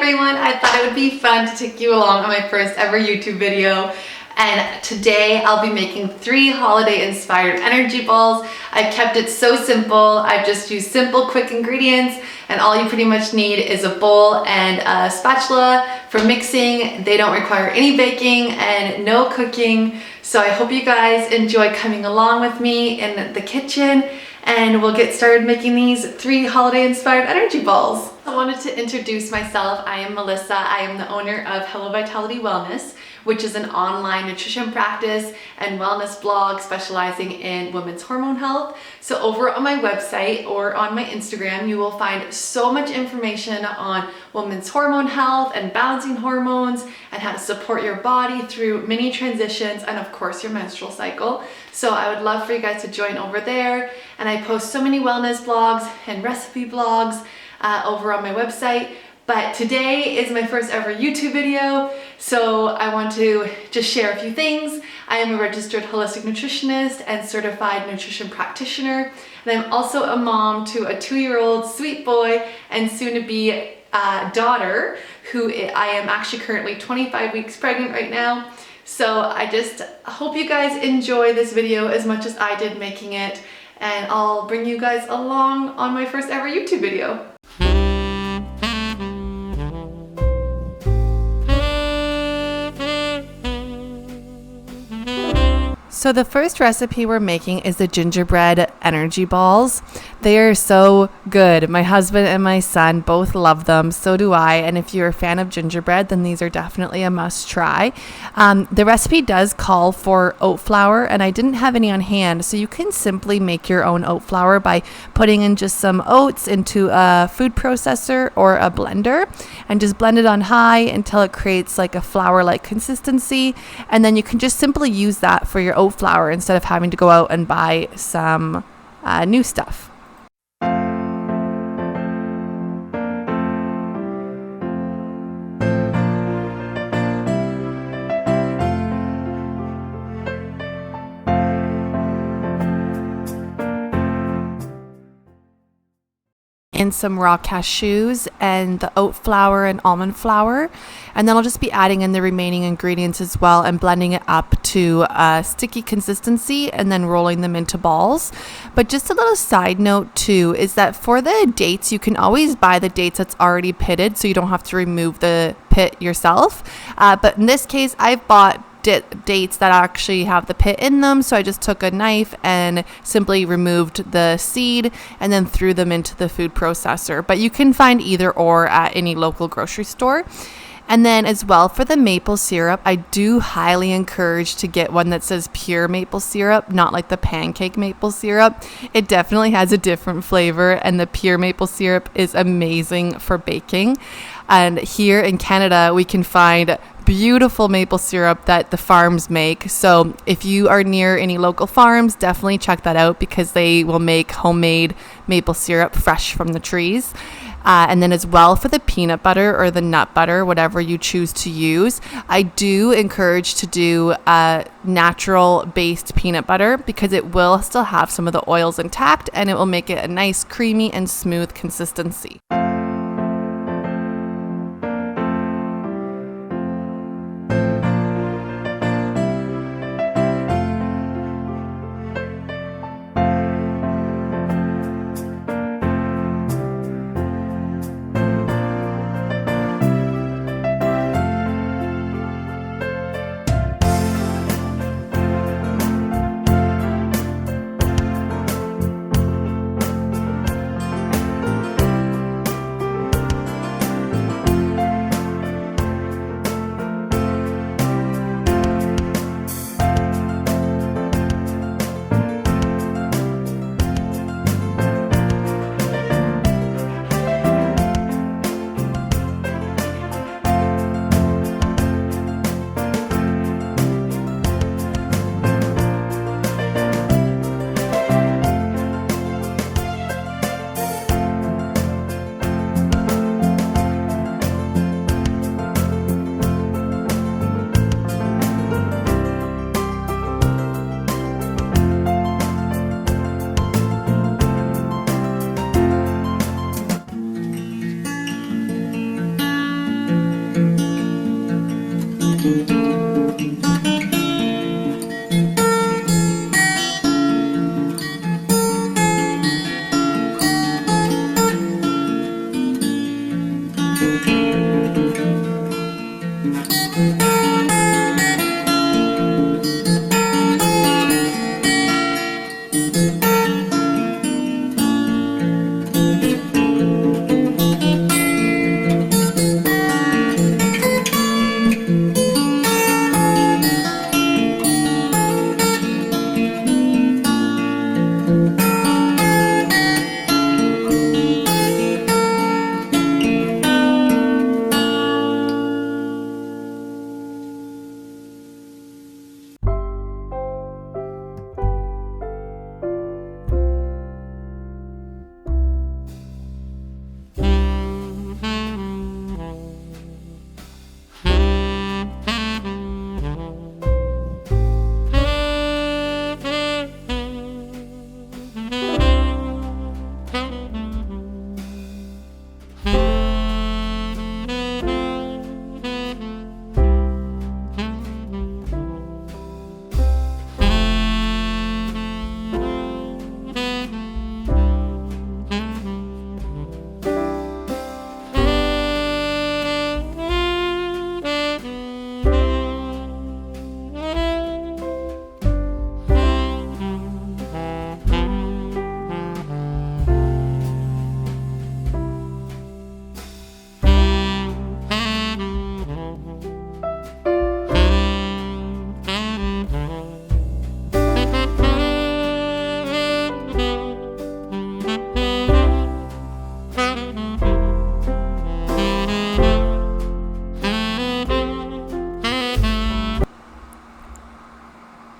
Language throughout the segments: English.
everyone, I thought it would be fun to take you along on my first ever YouTube video. And today I'll be making 3 holiday inspired energy balls. I've kept it so simple. I've just used simple, quick ingredients, and all you pretty much need is a bowl and a spatula for mixing. They don't require any baking and no cooking. So I hope you guys enjoy coming along with me in the kitchen, and we'll get started making these 3 holiday inspired energy balls. I wanted to introduce myself. I am Melissa. I am the owner of Hello Vitality Wellness, which is an online nutrition practice and wellness blog specializing in women's hormone health. So over on my website or on my Instagram, you will find so much information on women's hormone health and balancing hormones and how to support your body through many transitions and of course your menstrual cycle. So I would love for you guys to join over there. And I post so many wellness blogs and recipe blogs over on my website. But today is my first ever YouTube video, so I want to just share a few things. I am a registered holistic nutritionist and certified nutrition practitioner, and I'm also a mom to a 2-year-old sweet boy and soon-to-be daughter, who I am actually currently 25 weeks pregnant right now. So I just hope you guys enjoy this video as much as I did making it, and I'll bring you guys along on my first ever YouTube video. So the first recipe we're making is the gingerbread energy balls. They are so good. My husband and my son both love them. So do I. And if you're a fan of gingerbread, then these are definitely a must try. The recipe does call for oat flour, and I didn't have any on hand. So you can simply make your own oat flour by putting in just some oats into a food processor or a blender and just blend it on high until it creates like a flour-like consistency. And then you can just simply use that for your oat flour instead of having to go out and buy some new stuff. In some raw cashews and the oat flour and almond flour, and then I'll just be adding in the remaining ingredients as well and blending it up to a sticky consistency and then rolling them into balls. But just a little side note too is that for the dates, you can always buy the dates that's already pitted, so you don't have to remove the pit yourself. But in this case, I've bought dates that actually have the pit in them, so I just took a knife and simply removed the seed and then threw them into the food processor. But you can find either or at any local grocery store. And then as well for the maple syrup, I do highly encourage to get one that says pure maple syrup, not like the pancake maple syrup. It definitely has a different flavor, and the pure maple syrup is amazing for baking. And here in Canada, we can find beautiful maple syrup that the farms make. So if you are near any local farms, definitely check that out because they will make homemade maple syrup fresh from the trees. And then as well for the peanut butter or the nut butter, whatever you choose to use, I do encourage to do natural based peanut butter because it will still have some of the oils intact and it will make it a nice creamy and smooth consistency.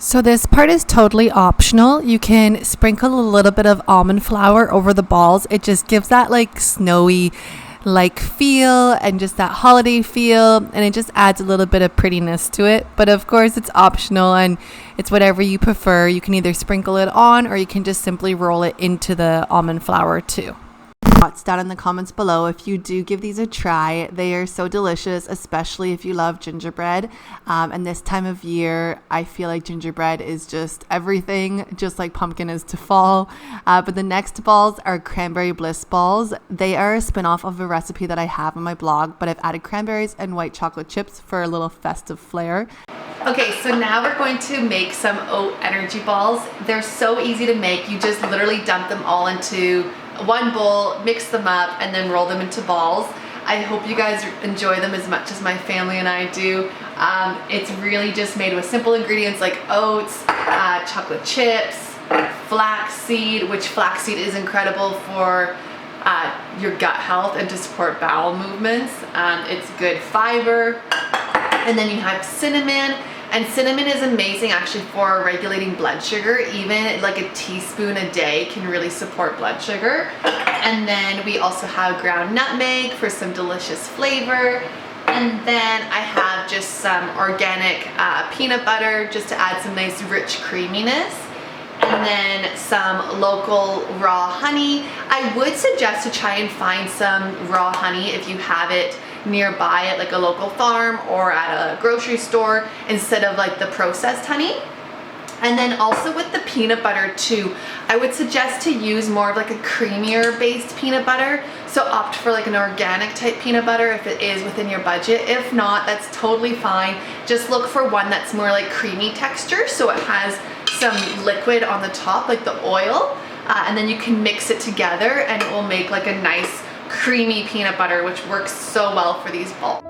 So this part is totally optional. You can sprinkle a little bit of almond flour over the balls. It just gives that like snowy like feel and just that holiday feel, and it just adds a little bit of prettiness to it. But of course it's optional and it's whatever you prefer. You can either sprinkle it on or you can just simply roll it into the almond flour too. Thoughts down in the comments below if you do give these a try. They are so delicious, especially if you love gingerbread. And this time of year, I feel like gingerbread is just everything, just like pumpkin is to fall. But the next balls are cranberry bliss balls. They are a spin-off of a recipe that I have on my blog, but I've added cranberries and white chocolate chips for a little festive flair. Okay, so now we're going to make some oat energy balls. They're so easy to make. You just literally dump them all into one bowl, mix them up, and then roll them into balls. I hope you guys enjoy them as much as my family and I do. It's really just made with simple ingredients like oats, chocolate chips, flaxseed, which flaxseed is incredible for your gut health and to support bowel movements. It's good fiber. And then you have cinnamon. And cinnamon is amazing actually for regulating blood sugar. Even like a teaspoon a day can really support blood sugar. And then we also have ground nutmeg for some delicious flavor. And then I have just some organic peanut butter just to add some nice rich creaminess. And then some local raw honey. I would suggest to try and find some raw honey if you have it nearby at like a local farm or at a grocery store instead of like the processed honey. And then also with the peanut butter too, I would suggest to use more of like a creamier based peanut butter. So opt for like an organic type peanut butter if it is within your budget. If not, that's totally fine. Just look for one that's more like creamy texture, so it has some liquid on the top like the oil, and then you can mix it together and it will make like a nice creamy peanut butter, which works so well for these balls.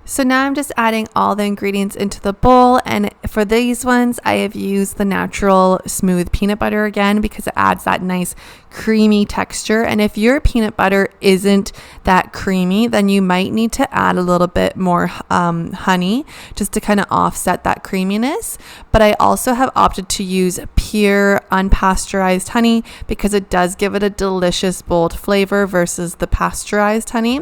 So now I'm just adding all the ingredients into the bowl, and for these ones I have used the natural smooth peanut butter again because it adds that nice creamy texture. And if your peanut butter isn't that creamy, then you might need to add a little bit more honey just to kind of offset that creaminess. But I also have opted to use pure unpasteurized honey because it does give it a delicious bold flavor versus the pasteurized honey.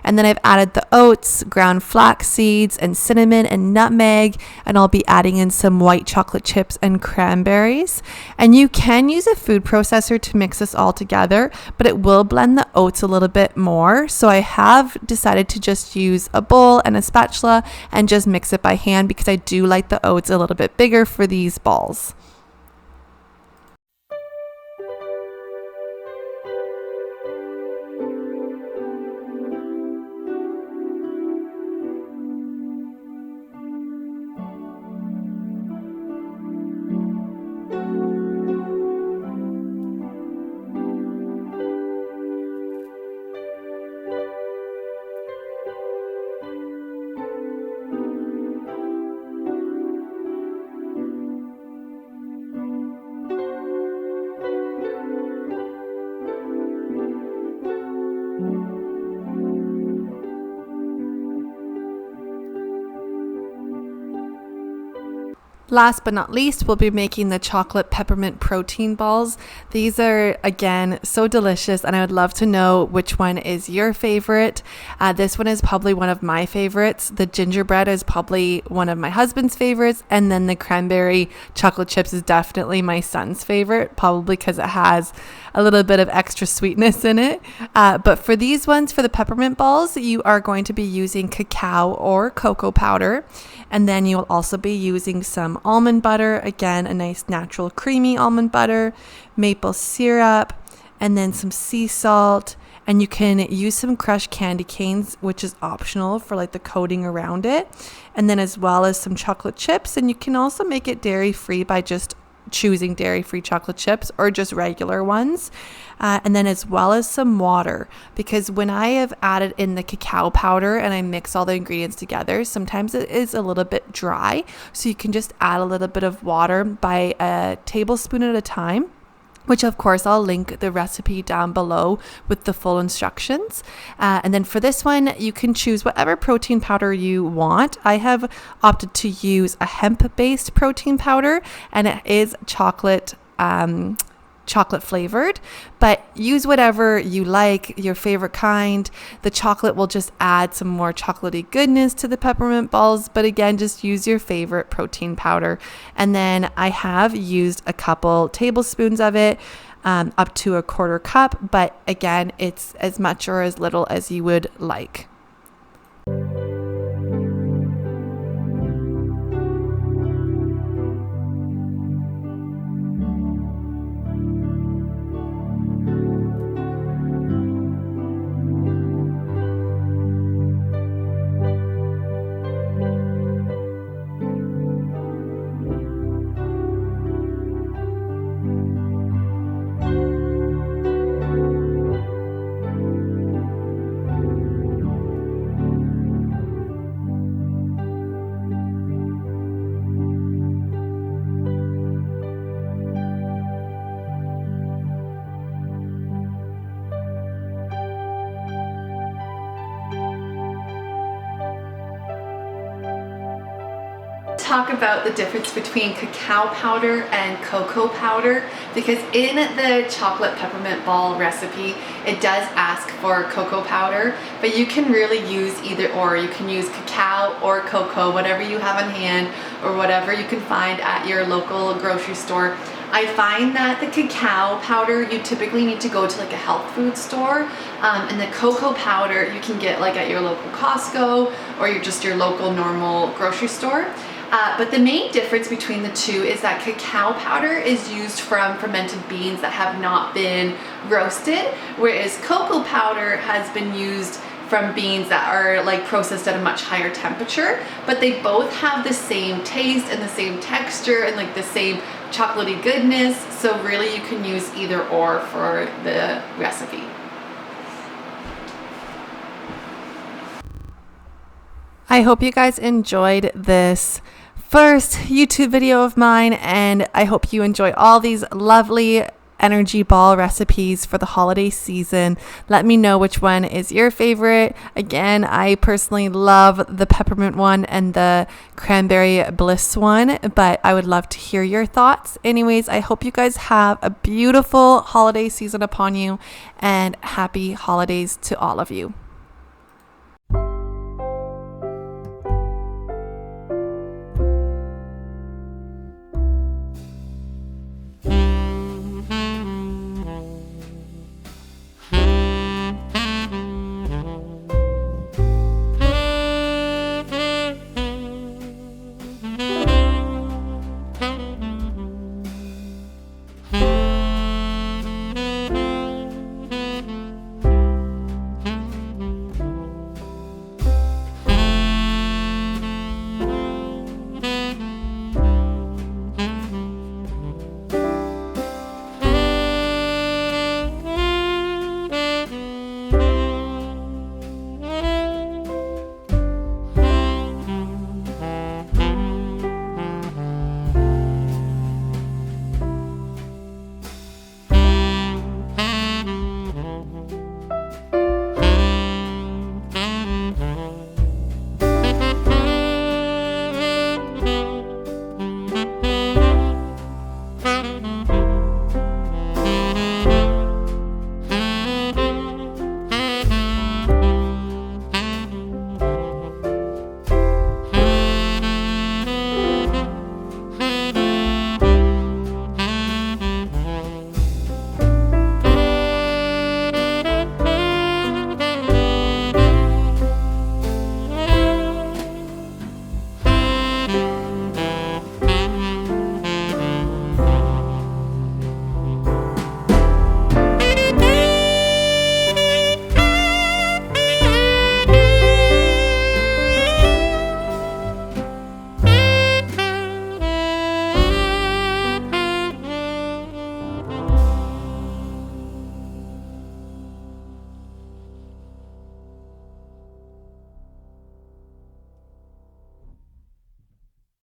And then I've added the oats, ground flax seeds, and cinnamon and nutmeg, and I'll be adding in some white chocolate chips and cranberries. And you can use a food processor to mix this all together, but it will blend the oats a little bit more. So I have decided to just use a bowl and a spatula and just mix it by hand because I do like the oats a little bit bigger for these balls. Last but not least, we'll be making the chocolate peppermint protein balls. These are, again, so delicious, and I would love to know which one is your favorite. This one is probably one of my favorites. The gingerbread is probably one of my husband's favorites, and then the cranberry chocolate chips is definitely my son's favorite, probably because it has a little bit of extra sweetness in it. But for these ones, for the peppermint balls, you are going to be using cacao or cocoa powder. And then you'll also be using some almond butter, again, a nice natural creamy almond butter, maple syrup, and then some sea salt. And you can use some crushed candy canes, which is optional for like the coating around it. And then as well as some chocolate chips. And you can also make it dairy-free by just choosing dairy-free chocolate chips or just regular ones. And then as well as some water, because when I have added in the cacao powder and I mix all the ingredients together, sometimes it is a little bit dry. So you can just add a little bit of water by a tablespoon at a time, which of course I'll link the recipe down below with the full instructions. And then for this one, you can choose whatever protein powder you want. I have opted to use a hemp-based protein powder, and it is chocolate flavored, but use whatever you like, your favorite kind. The chocolate will just add some more chocolatey goodness to the peppermint balls, but again, just use your favorite protein powder. And then I have used a couple tablespoons of it, up to a quarter cup, but again, it's as much or as little as you would like. Talk about the difference between cacao powder and cocoa powder, because in the chocolate peppermint ball recipe it does ask for cocoa powder, but you can really use either or. You can use cacao or cocoa, whatever you have on hand or whatever you can find at your local grocery store. I find that the cacao powder, you typically need to go to like a health food store, and the cocoa powder you can get like at your local Costco or your local normal grocery store. But the main difference between the two is that cacao powder is used from fermented beans that have not been roasted, whereas cocoa powder has been used from beans that are like processed at a much higher temperature, but they both have the same taste and the same texture and like the same chocolatey goodness. So really you can use either or for the recipe. I hope you guys enjoyed this first YouTube video of mine, and I hope you enjoy all these lovely energy ball recipes for the holiday season. Let me know which one is your favorite. Again, I personally love the peppermint one and the cranberry bliss one, but I would love to hear your thoughts. Anyways, I hope you guys have a beautiful holiday season upon you, and happy holidays to all of you.